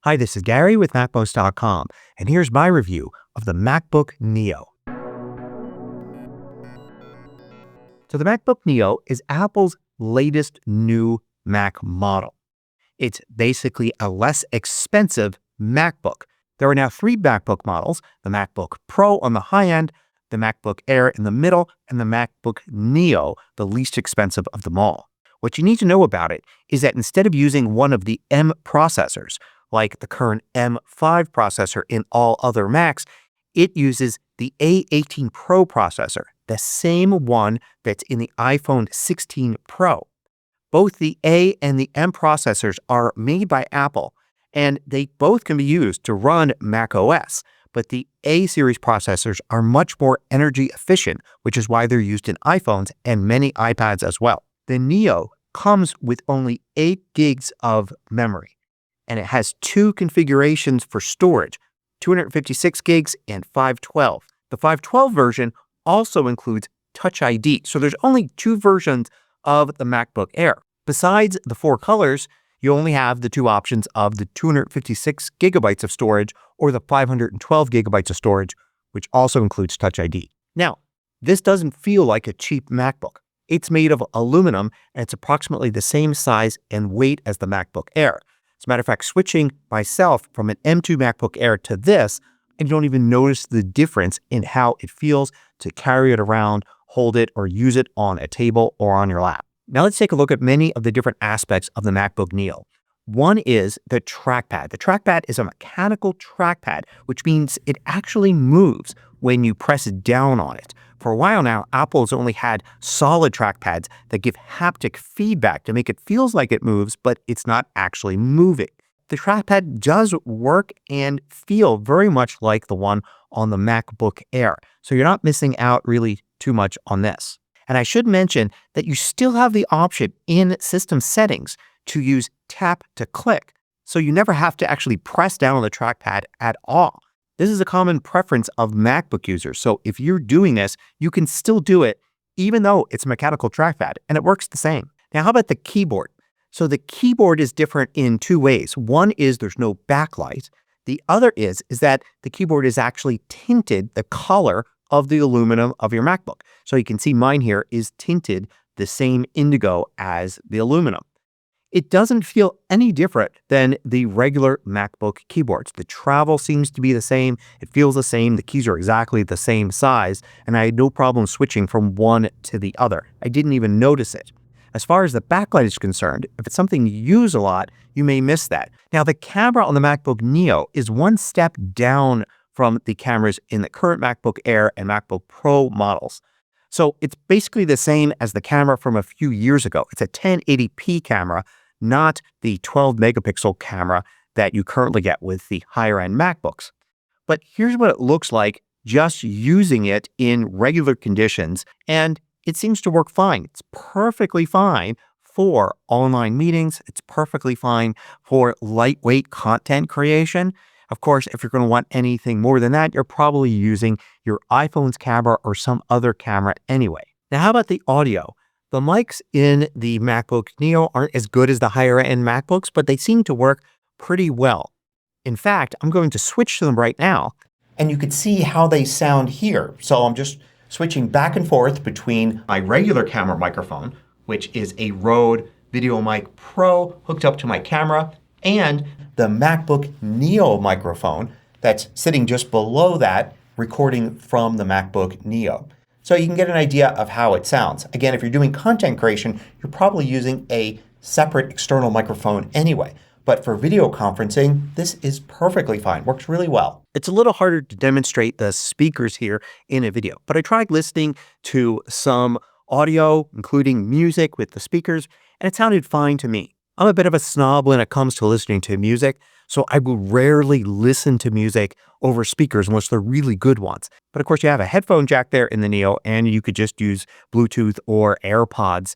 Hi, this is Gary with MacMost.com, and here's my review of the MacBook Neo. So the MacBook Neo is Apple's latest new Mac model. It's basically a less expensive MacBook. There are now 3 MacBook models: the MacBook Pro on the high end, the MacBook Air in the middle, and the MacBook Neo, the least expensive of them all. What you need to know about it is that instead of using one of the M processors, like the current M5 processor in all other Macs, it uses the A18 Pro processor, the same one that's in the iPhone 16 Pro. Both the A and the M processors are made by Apple, and they both can be used to run macOS, but the A series processors are much more energy efficient, which is why they're used in iPhones and many iPads as well. The Neo comes with only 8 gigs of memory, and it has 2 configurations for storage, 256 gigs and 512. The 512 version also includes Touch ID, so there's only 2 versions of the MacBook Air. Besides the 4 colors, you only have the 2 options of the 256 gigabytes of storage or the 512 gigabytes of storage, which also includes Touch ID. Now, this doesn't feel like a cheap MacBook. It's made of aluminum, and it's approximately the same size and weight as the MacBook Air. As a matter of fact, switching myself from an M2 MacBook Air to this, and you don't even notice the difference in how it feels to carry it around, hold it, or use it on a table or on your lap. Now let's take a look at many of the different aspects of the MacBook Neo. One is the trackpad. The trackpad is a mechanical trackpad, which means it actually moves when you press down on it. For a while now, Apple's only had solid trackpads that give haptic feedback to make it feel like it moves, but it's not actually moving. The trackpad does work and feel very much like the one on the MacBook Air, so you're not missing out really too much on this. And I should mention that you still have the option in system settings to use tap to click, so you never have to actually press down on the trackpad at all. This is a common preference of MacBook users, so if you're doing this, you can still do it even though it's a mechanical trackpad, and it works the same. Now, how about the keyboard? So the keyboard is different in 2 ways. One is there's no backlight. The other is that the keyboard is actually tinted the color of the aluminum of your MacBook. So you can see mine here is tinted the same indigo as the aluminum. It doesn't feel any different than the regular MacBook keyboards. The travel seems to be the same. It feels the same. The keys are exactly the same size, and I had no problem switching from one to the other. I didn't even notice it. As far as the backlight is concerned, if it's something you use a lot, you may miss that. Now, the camera on the MacBook Neo is one step down from the cameras in the current MacBook Air and MacBook Pro models. So it's basically the same as the camera from a few years ago. It's a 1080p camera, not the 12 megapixel camera that you currently get with the higher end MacBooks. But here's what it looks like just using it in regular conditions, and it seems to work fine. It's perfectly fine for online meetings. It's perfectly fine for lightweight content creation. Of course, if you're going to want anything more than that, you're probably using your iPhone's camera or some other camera anyway. Now, how about the audio? The mics in the MacBook Neo aren't as good as the higher end MacBooks, but they seem to work pretty well. In fact, I'm going to switch to them right now, and you can see how they sound here. So I'm just switching back and forth between my regular camera microphone, which is a Rode VideoMic Pro hooked up to my camera, and the MacBook Neo microphone that's sitting just below that, recording from the MacBook Neo. So you can get an idea of how it sounds. Again, if you're doing content creation, you're probably using a separate external microphone anyway. But for video conferencing, this is perfectly fine. Works really well. It's a little harder to demonstrate the speakers here in a video, but I tried listening to some audio, including music with the speakers, and it sounded fine to me. I'm a bit of a snob when it comes to listening to music, so I will rarely listen to music over speakers unless they're really good ones. But of course, you have a headphone jack there in the Neo, and you could just use Bluetooth or AirPods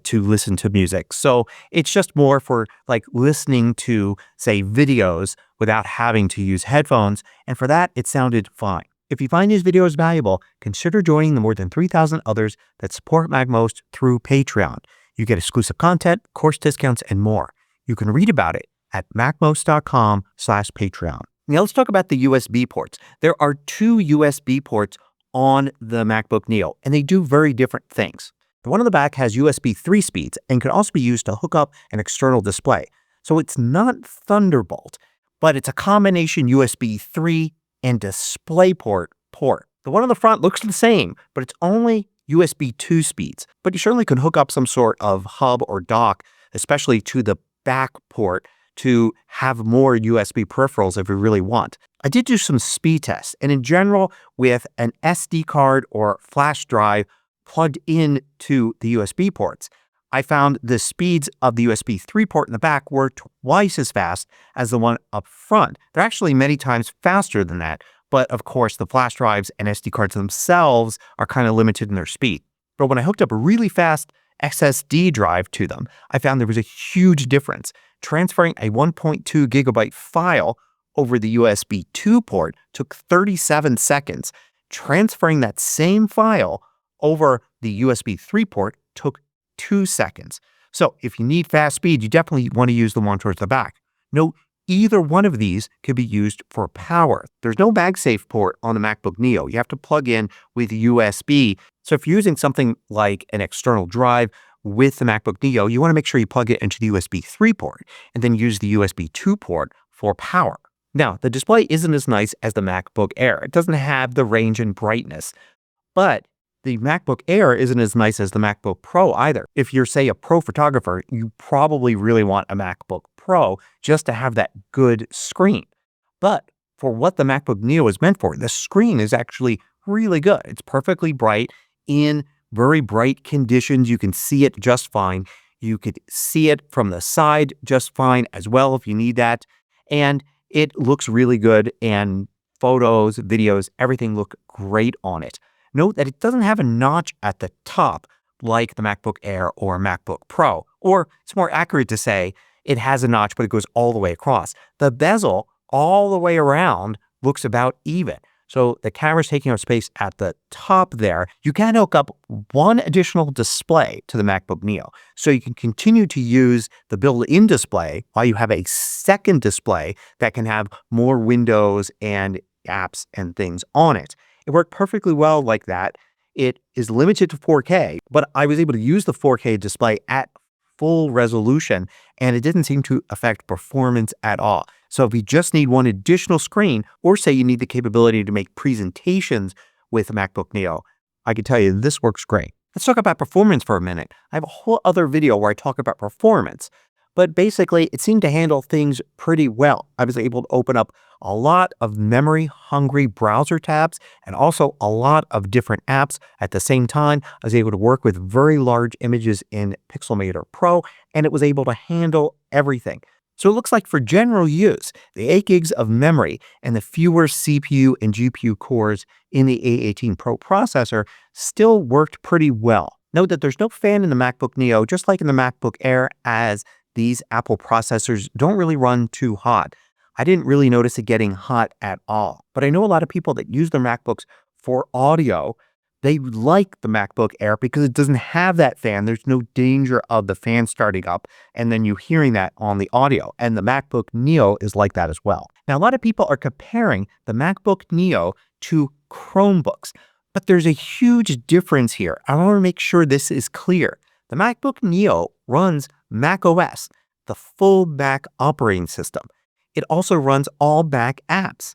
to listen to music. So it's just more for like listening to, say, videos without having to use headphones. And for that, it sounded fine. If you find these videos valuable, consider joining the more than 3,000 others that support MacMost through Patreon. You get exclusive content, course discounts, and more. You can read about it at MacMost.com/Patreon. Now let's talk about the USB ports. There are two USB ports on the MacBook Neo, and they do very different things. The one on the back has USB 3 speeds and can also be used to hook up an external display. So it's not Thunderbolt, but it's a combination USB 3 and DisplayPort port. The one on the front looks the same, but it's only USB 2 speeds. But you certainly can hook up some sort of hub or dock, especially to the back port, to have more USB peripherals if you really want. I did do some speed tests, and in general, with an SD card or flash drive plugged in to the USB ports, I found the speeds of the USB 3 port in the back were twice as fast as the one up front. They're actually many times faster than that, but of course the flash drives and SD cards themselves are kind of limited in their speed. But when I hooked up a really fast SSD drive to them, I found there was a huge difference. Transferring a 1.2 gigabyte file over the USB 2 port took 37 seconds. Transferring that same file over the USB 3 port took 2 seconds. So if you need fast speed, you definitely want to use the one towards the back. Note, either one of these could be used for power. There's no MagSafe port on the MacBook Neo. You have to plug in with USB. So if you're using something like an external drive with the MacBook Neo, you want to make sure you plug it into the USB 3 port and then use the USB 2 port for power. Now, the display isn't as nice as the MacBook Air. It doesn't have the range and brightness, but the MacBook Air isn't as nice as the MacBook Pro either. If you're, say, a pro photographer, you probably really want a MacBook Pro just to have that good screen. But for what the MacBook Neo is meant for, the screen is actually really good. It's perfectly bright in very bright conditions. You can see it just fine. You could see it from the side just fine as well if you need that. And it looks really good, and photos, videos, everything look great on it. Note that it doesn't have a notch at the top like the MacBook Air or MacBook Pro. Or it's more accurate to say it has a notch, but it goes all the way across. The bezel all the way around looks about even. So the camera's taking up space at the top there. You can hook up one additional display to the MacBook Neo. So you can continue to use the built-in display while you have a second display that can have more windows and apps and things on it. It worked perfectly well like that. It is limited to 4K, but I was able to use the 4K display at full resolution, and it didn't seem to affect performance at all. So if you just need one additional screen, or say you need the capability to make presentations with the MacBook Neo, I can tell you this works great. Let's talk about performance for a minute. I have a whole other video where I talk about performance, but basically it seemed to handle things pretty well. I was able to open up a lot of memory-hungry browser tabs and also a lot of different apps at the same time. I was able to work with very large images in Pixelmator Pro, and it was able to handle everything. So it looks like for general use, the 8 gigs of memory and the fewer CPU and GPU cores in the A18 Pro processor still worked pretty well. Note that there's no fan in the MacBook Neo, just like in the MacBook Air, as these Apple processors don't really run too hot. I didn't really notice it getting hot at all. But I know a lot of people that use their MacBooks for audio. They like the MacBook Air because it doesn't have that fan. There's no danger of the fan starting up and then you hearing that on the audio. And the MacBook Neo is like that as well. Now, a lot of people are comparing the MacBook Neo to ChromeBooks, but there's a huge difference here. I want to make sure this is clear. The MacBook Neo runs macOS, the full Mac operating system. It also runs all Mac apps.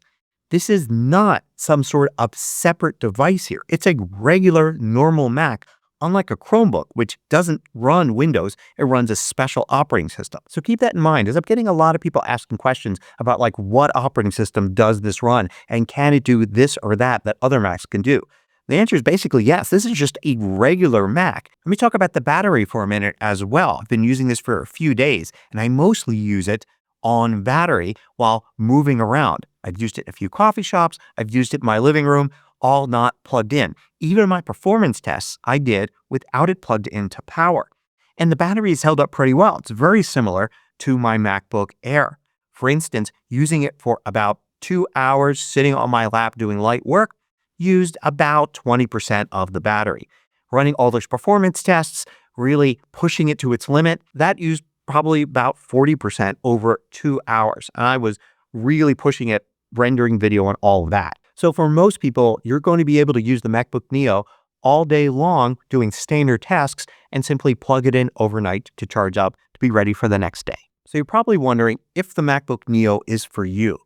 This is not some sort of separate device here. It's a regular, normal Mac, unlike a ChromeBook, which doesn't run Windows. It runs a special operating system. So keep that in mind, as I'm getting a lot of people asking questions about like what operating system does this run and can it do this or that other Macs can do. The answer is basically yes. This is just a regular Mac. Let me talk about the battery for a minute as well. I've been using this for a few days, and I mostly use it on battery while moving around. I've used it in a few coffee shops. I've used it in my living room, all not plugged in. Even my performance tests I did without it plugged into power. And the battery has held up pretty well. It's very similar to my MacBook Air. For instance, using it for about 2 hours sitting on my lap doing light work used about 20% of the battery. Running all those performance tests, really pushing it to its limit, that used probably about 40% over 2 hours. And I was really pushing it, rendering video and all of that. So for most people, you're going to be able to use the MacBook Neo all day long doing standard tasks and simply plug it in overnight to charge up to be ready for the next day. So you're probably wondering if the MacBook Neo is for you.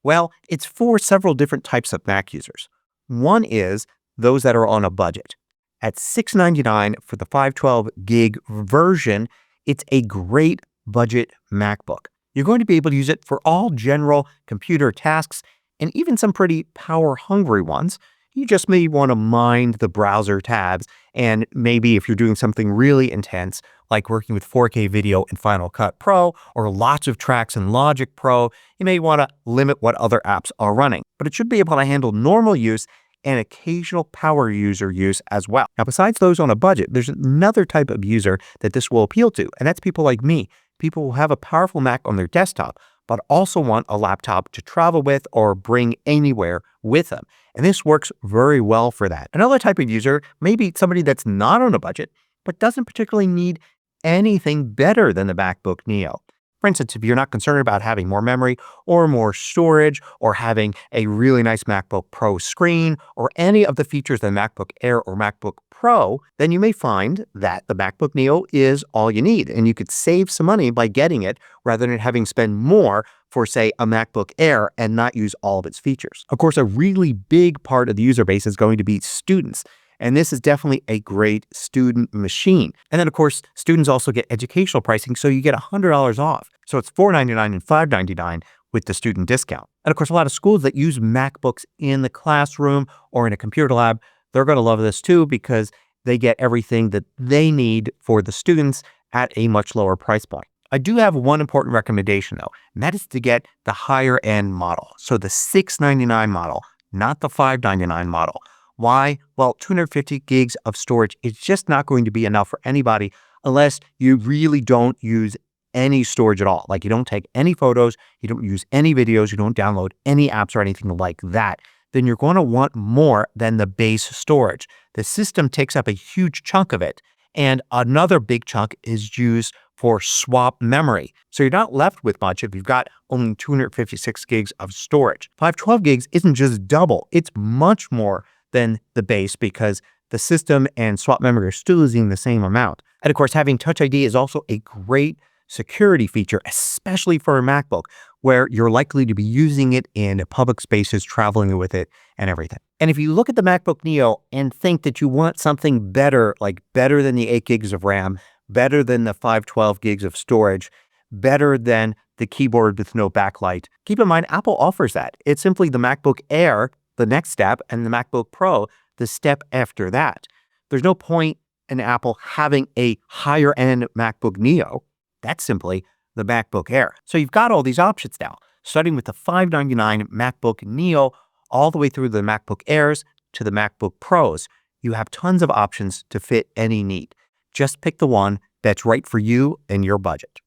Well, it's for several different types of Mac users. One is those that are on a budget. At $699 for the 512 gig version, it's a great budget MacBook. You're going to be able to use it for all general computer tasks and even some pretty power-hungry ones. You just may want to mind the browser tabs, and maybe if you're doing something really intense, like working with 4K video in Final Cut Pro or lots of tracks in Logic Pro, you may want to limit what other apps are running. But it should be able to handle normal use and occasional power user use as well. Now, besides those on a budget, there's another type of user that this will appeal to, and that's people like me. People who have a powerful Mac on their desktop, but also want a laptop to travel with or bring anywhere with them. And this works very well for that. Another type of user may be somebody that's not on a budget, but doesn't particularly need anything better than the MacBook Neo. For instance, if you're not concerned about having more memory or more storage or having a really nice MacBook Pro screen or any of the features of the MacBook Air or MacBook Pro, then you may find that the MacBook Neo is all you need, and you could save some money by getting it rather than having to spend more for, say, a MacBook Air and not use all of its features. Of course, a really big part of the user base is going to be students. And this is definitely a great student machine. And then, of course, students also get educational pricing, so you get $100 off. So it's $499 and $599 with the student discount. And of course, a lot of schools that use MacBooks in the classroom or in a computer lab, they're going to love this too because they get everything that they need for the students at a much lower price point. I do have one important recommendation though, and that is to get the higher end model. So the $699 model, not the $599 model. Why? Well, 250 gigs of storage is just not going to be enough for anybody unless you really don't use any storage at all. Like you don't take any photos, you don't use any videos, you don't download any apps or anything like that. Then you're going to want more than the base storage. The system takes up a huge chunk of it. And another big chunk is used for swap memory. So you're not left with much if you've got only 256 gigs of storage. 512 gigs isn't just double, it's much more than the base because the system and swap memory are still using the same amount. And of course, having Touch ID is also a great security feature, especially for a MacBook, where you're likely to be using it in public spaces, traveling with it, and everything. And if you look at the MacBook Neo and think that you want something better, like better than the 8 gigs of RAM, better than the 512 gigs of storage, better than the keyboard with no backlight, keep in mind Apple offers that. It's simply the MacBook Air, the next step, and the MacBook Pro, the step after that. There's no point in Apple having a higher end MacBook Neo. That's simply the MacBook Air. So you've got all these options now, starting with the $599 MacBook Neo all the way through the MacBook Airs to the MacBook Pros. You have tons of options to fit any need. Just pick the one that's right for you and your budget.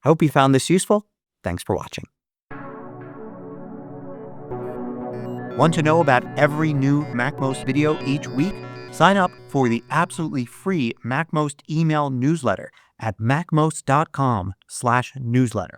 I hope you found this useful. Thanks for watching. Want to know about every new MacMost video each week? Sign up for the absolutely free MacMost email newsletter at macmost.com/newsletter.